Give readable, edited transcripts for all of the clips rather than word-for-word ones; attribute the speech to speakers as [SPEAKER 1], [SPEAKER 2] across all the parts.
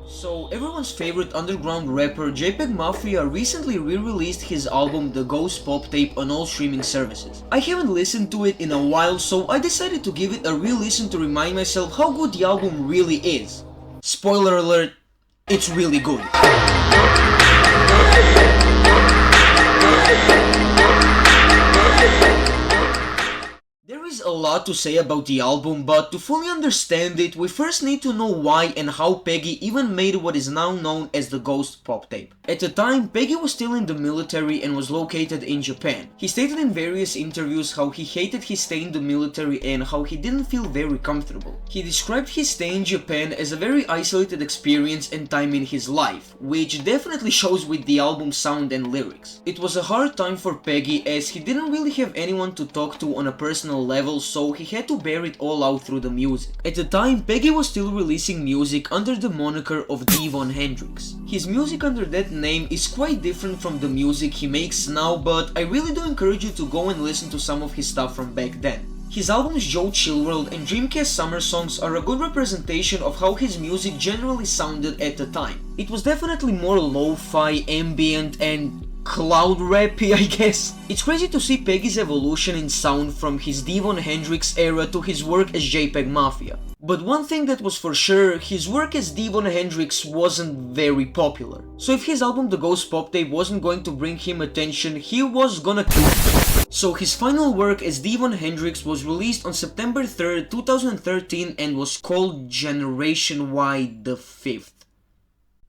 [SPEAKER 1] So, everyone's favorite underground rapper JPEGMAFIA recently re-released his album The Ghost Pop Tape on all streaming services. I haven't listened to it in a while, so I decided to give it a re-listen to remind myself how good the album really is. Spoiler alert, it's really good. There is a lot to say about the album, but to fully understand it, we first need to know why and how Peggy even made what is now known as the Ghost Pop Tape. At the time, Peggy was still in the military and was located in Japan. He stated in various interviews how he hated his stay in the military and how he didn't feel very comfortable. He described his stay in Japan as a very isolated experience and time in his life, which definitely shows with the album's sound and lyrics. It was a hard time for Peggy as he didn't really have anyone to talk to on a personal level, so he had to bear it all out through the music. At the time, Peggy was still releasing music under the moniker of Devon Hendryx. His music under that name is quite different from the music he makes now, but I really do encourage you to go and listen to some of his stuff from back then. His albums Joe Chillworld and Dreamcast Summer Songs are a good representation of how his music generally sounded at the time. It was definitely more lo-fi, ambient, and cloud rappy, I guess. It's crazy to see Peggy's evolution in sound from his Devon Hendryx era to his work as JPEGMAFIA. But one thing that was for sure, his work as Devon Hendryx wasn't very popular. So if his album The Ghost Pop Tape wasn't going to bring him attention, he was gonna kill. So his final work as Devon Hendryx was released on September 3rd, 2013 and was called Generation Y the 5th.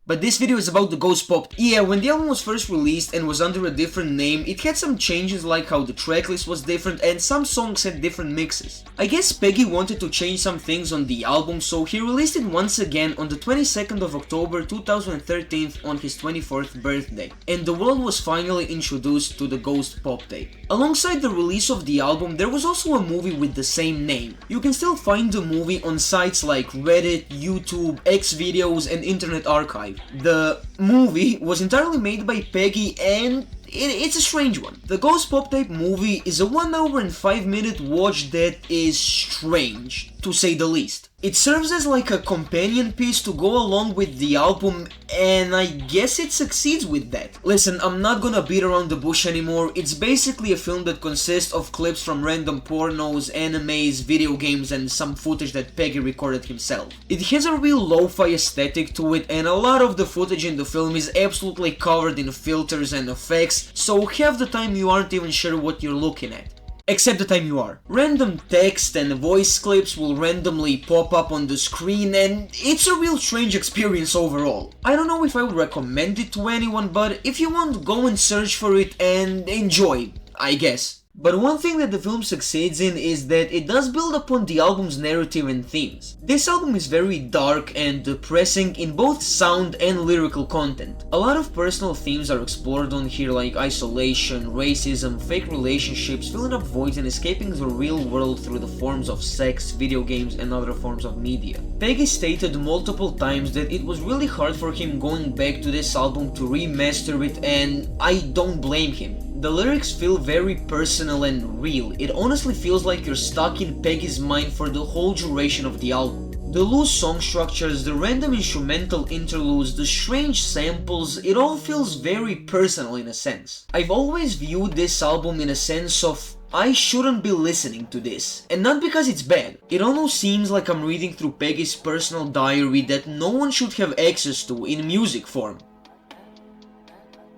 [SPEAKER 1] But this video is about the Ghost Pop. Yeah, when the album was first released and was under a different name, it had some changes like how the tracklist was different and some songs had different mixes. I guess Peggy wanted to change some things on the album, so he released it once again on the 22nd of October 2013 on his 24th birthday. And the world was finally introduced to the Ghost Pop Tape. Alongside the release of the album, there was also a movie with the same name. You can still find the movie on sites like Reddit, YouTube, Xvideos and Internet Archive. The movie was entirely made by Peggy and it's a strange one. The Ghost Pop Tape movie is a 1 hour and 5 minute watch that is strange, to say the least. It serves as like a companion piece to go along with the album, and I guess it succeeds with that. Listen, I'm not gonna beat around the bush anymore. It's basically a film that consists of clips from random pornos, animes, video games, and some footage that Peggy recorded himself. It has a real lo-fi aesthetic to it, and a lot of the footage in the film is absolutely covered in filters and effects, so half the time you aren't even sure what you're looking at. Except the time you are. Random text and voice clips will randomly pop up on the screen and it's a real strange experience overall. I don't know if I would recommend it to anyone, but if you want, go and search for it and enjoy, I guess. But one thing that the film succeeds in is that it does build upon the album's narrative and themes. This album is very dark and depressing in both sound and lyrical content. A lot of personal themes are explored on here like isolation, racism, fake relationships, filling up voids and escaping the real world through the forms of sex, video games and other forms of media. Peggy stated multiple times that it was really hard for him going back to this album to remaster it, and I don't blame him. The lyrics feel very personal and real. It honestly feels like you're stuck in Peggy's mind for the whole duration of the album. The loose song structures, the random instrumental interludes, the strange samples, it all feels very personal in a sense. I've always viewed this album in a sense of I shouldn't be listening to this. And not because it's bad. It almost seems like I'm reading through Peggy's personal diary that no one should have access to in music form.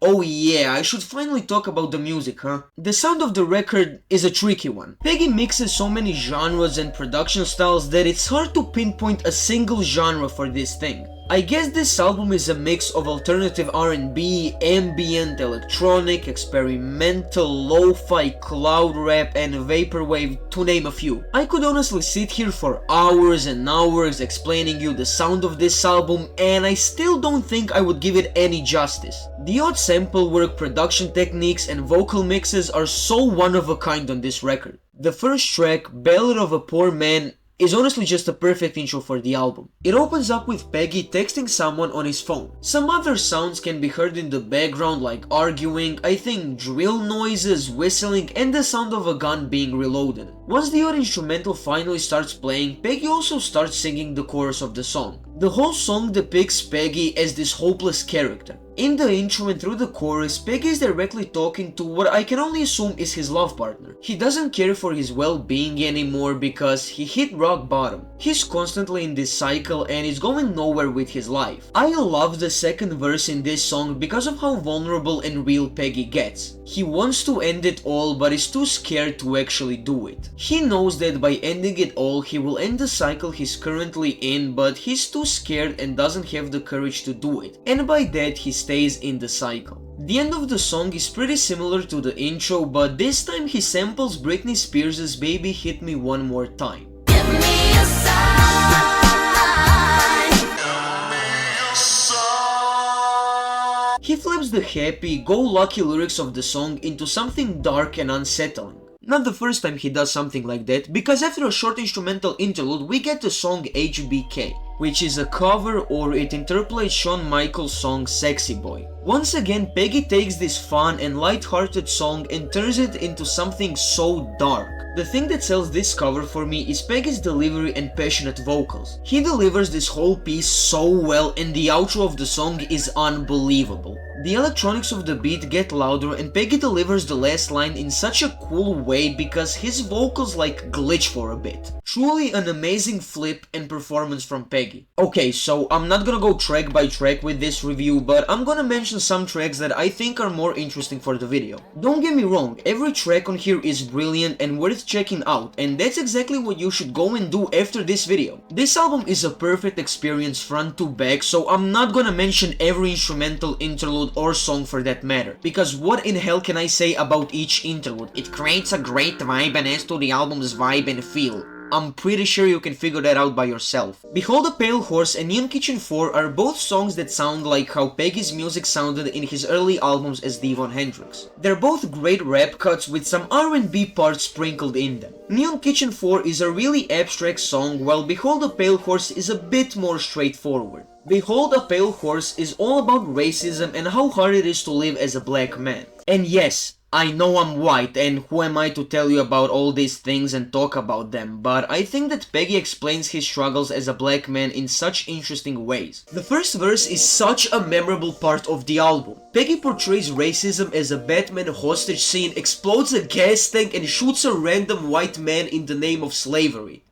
[SPEAKER 1] Oh yeah, I should finally talk about the music, huh? The sound of the record is a tricky one. Peggy mixes so many genres and production styles that it's hard to pinpoint a single genre for this thing. I guess this album is a mix of alternative R&B, ambient, electronic, experimental, lo-fi, cloud rap, and vaporwave, to name a few. I could honestly sit here for hours and hours explaining you the sound of this album, and I still don't think I would give it any justice. The odd sample work, production techniques, and vocal mixes are so one of a kind on this record. The first track, Ballad of a Poor Man, is honestly just a perfect intro for the album. It opens up with Peggy texting someone on his phone. Some other sounds can be heard in the background like arguing, I think drill noises, whistling, and the sound of a gun being reloaded. Once the other instrumental finally starts playing, Peggy also starts singing the chorus of the song. The whole song depicts Peggy as this hopeless character. In the intro and through the chorus, Peggy is directly talking to what I can only assume is his love partner. He doesn't care for his well-being anymore because he hit rock bottom. He's constantly in this cycle and is going nowhere with his life. I love the second verse in this song because of how vulnerable and real Peggy gets. He wants to end it all but is too scared to actually do it. He knows that by ending it all he will end the cycle he's currently in, but he's too scared and doesn't have the courage to do it, and by that he stays in the cycle. The end of the song is pretty similar to the intro, but this time he samples Britney Spears' Baby Hit Me One More Time.
[SPEAKER 2] Give me a sign.
[SPEAKER 1] He flips the happy, go-lucky lyrics of the song into something dark and unsettling. Not the first time he does something like that, because after a short instrumental interlude we get the song HBK, which is a cover or it interpolates Shawn Michaels' song Sexy Boy. Once again, Peggy takes this fun and light-hearted song and turns it into something so dark. The thing that sells this cover for me is Peggy's delivery and passionate vocals. He delivers this whole piece so well and the outro of the song is unbelievable. The electronics of the beat get louder and Peggy delivers the last line in such a cool way because his vocals like glitch for a bit. Truly an amazing flip and performance from Peggy. Okay, so I'm not gonna go track by track with this review, but I'm gonna mention some tracks that I think are more interesting for the video. Don't get me wrong, every track on here is brilliant and worth checking out, and that's exactly what you should go and do after this video. This album is a perfect experience front to back, so I'm not gonna mention every instrumental, interlude, or song for that matter, because what in hell can I say about each interlude? It creates a great vibe and adds to the album's vibe and feel. I'm pretty sure you can figure that out by yourself. Behold a Pale Horse and Neon Kitchen 4 are both songs that sound like how Peggy's music sounded in his early albums as Devon Hendryx. They're both great rap cuts with some R&B parts sprinkled in them. Neon Kitchen 4 is a really abstract song, while Behold a Pale Horse is a bit more straightforward. Behold a Pale Horse is all about racism and how hard it is to live as a black man. And yes, I know I'm white, and who am I to tell you about all these things and talk about them, but I think that Peggy explains his struggles as a black man in such interesting ways. The first verse is such a memorable part of the album. Peggy portrays racism as a Batman hostage scene, explodes a gas tank and shoots a random white man in the name of slavery.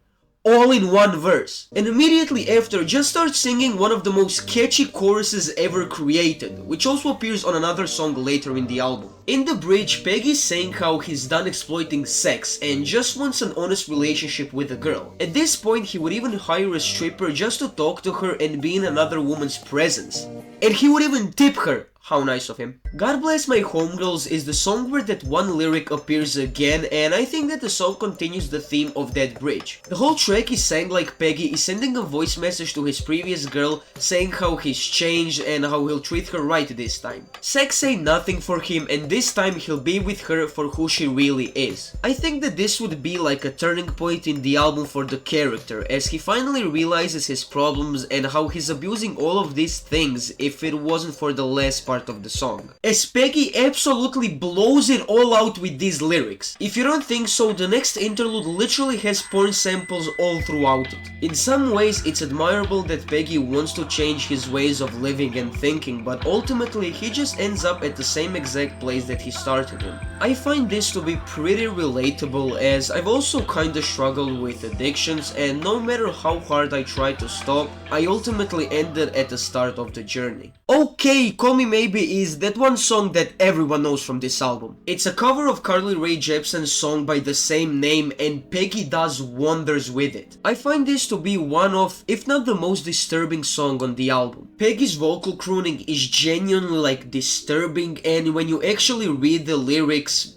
[SPEAKER 1] All in one verse. And immediately after just starts singing one of the most catchy choruses ever created, which also appears on another song later in the album. In the bridge, Peggy's saying how he's done exploiting sex and just wants an honest relationship with a girl. At this point he would even hire a stripper just to talk to her and be in another woman's presence. And he would even tip her. How nice of him. God Bless My Homegirls is the song where that one lyric appears again, and I think that the song continues the theme of that bridge. The whole track is sang like Peggy is sending a voice message to his previous girl saying how he's changed and how he'll treat her right this time. Sex ain't nothing for him and this time he'll be with her for who she really is. I think that this would be like a turning point in the album for the character as he finally realizes his problems and how he's abusing all of these things if it wasn't for the last part of the song. As Peggy absolutely blows it all out with these lyrics. If you don't think so, the next interlude literally has porn samples all throughout it. In some ways it's admirable that Peggy wants to change his ways of living and thinking, but ultimately he just ends up at the same exact place that he started in. I find this to be pretty relatable as I've also kinda struggled with addictions and no matter how hard I try to stop, I ultimately ended at the start of the journey. Okay, Call Me Maybe is that one song that everyone knows from this album. It's a cover of Carly Rae Jepsen's song by the same name and Peggy does wonders with it. I find this to be one of, if not the most disturbing song on the album. Peggy's vocal crooning is genuinely like disturbing and when you actually read the lyrics,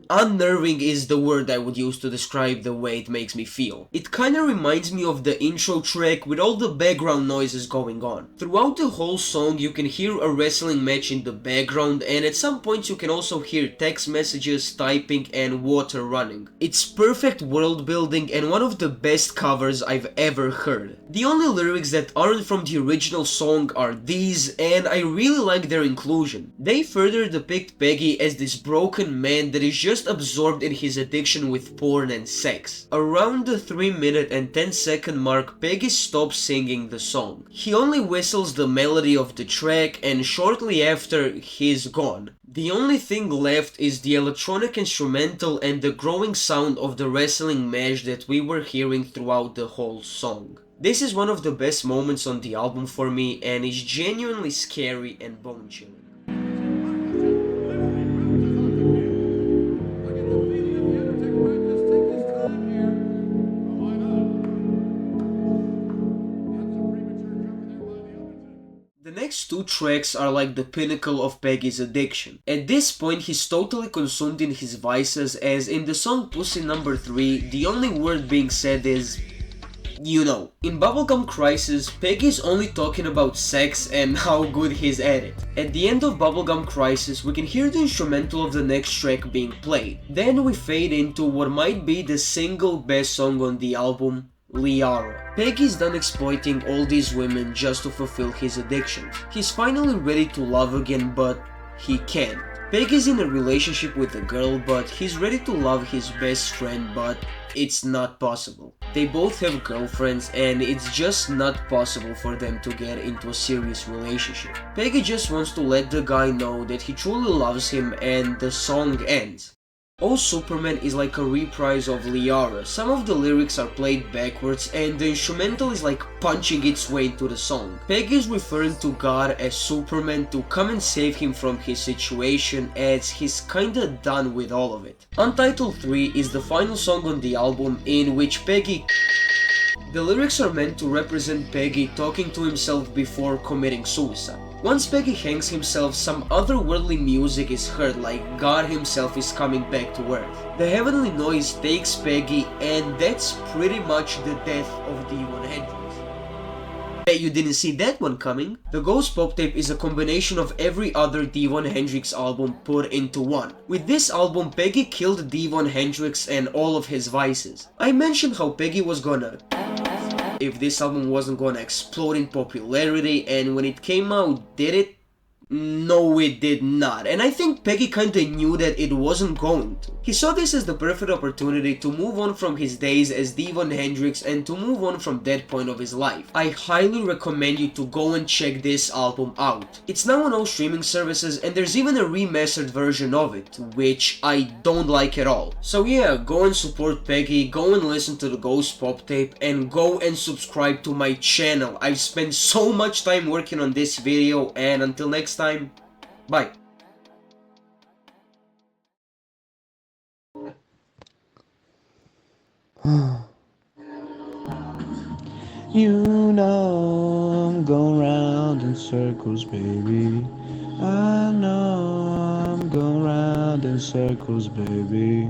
[SPEAKER 1] Unnerving is the word I would use to describe the way it makes me feel. It kinda reminds me of the intro track with all the background noises going on. Throughout the whole song you can hear a wrestling match in the background, and at some points you can also hear text messages, typing and water running. It's perfect world building and one of the best covers I've ever heard. The only lyrics that aren't from the original song are these, and I really like their inclusion. They further depict Peggy as this broken man that is just absorbed in his addiction with porn and sex. Around the 3-minute and 10-second mark, Peggy stops singing the song. He only whistles the melody of the track, and shortly after, he's gone. The only thing left is the electronic instrumental and the growing sound of the wrestling match that we were hearing throughout the whole song. This is one of the best moments on the album for me, and is genuinely scary and bone-chilling. The next two tracks are like the pinnacle of Peggy's addiction. At this point he's totally consumed in his vices, as in the song Pussy Number 3, the only word being said is, you know. In Bubblegum Crisis, Peggy's only talking about sex and how good he's at it. At the end of Bubblegum Crisis, we can hear the instrumental of the next track being played. Then we fade into what might be the single best song on the album, Liara. Peggy's done exploiting all these women just to fulfill his addiction. He's finally ready to love again, but he can't. Peggy's in a relationship with a girl, but he's ready to love his best friend, but it's not possible. They both have girlfriends and it's just not possible for them to get into a serious relationship. Peggy just wants to let the guy know that he truly loves him, and the song ends. Oh Superman is like a reprise of Liara. Some of the lyrics are played backwards and the instrumental is like punching its way into the song. Peggy is referring to God as Superman to come and save him from his situation, as he's kinda done with all of it. Untitled 3 is the final song on the album, in which Peggy... The lyrics are meant to represent Peggy talking to himself before committing suicide. Once Peggy hangs himself, some otherworldly music is heard, like God himself is coming back to Earth. The heavenly noise takes Peggy, and that's pretty much the death of Devon Hendryx. Bet you didn't see that one coming. The Ghost Pop Tape is a combination of every other Devon Hendryx album put into one. With this album, Peggy killed Devon Hendryx and all of his vices. I mentioned how Peggy was gonna... if this album wasn't gonna explode in popularity, and when it came out, did it? No, it did not, and I think Peggy kinda knew that it wasn't going to. He saw this as the perfect opportunity to move on from his days as Devon Hendryx and to move on from that point of his life. I highly recommend you to go and check this album out. It's now on all streaming services, and there's even a remastered version of it, which I don't like at all. So yeah, go and support Peggy, go and listen to the Ghost Pop Tape, and go and subscribe to my channel. I've spent so much time working on this video, and until next time, bye.
[SPEAKER 3] You know I'm going round in circles, baby. I know I'm going round in circles, baby.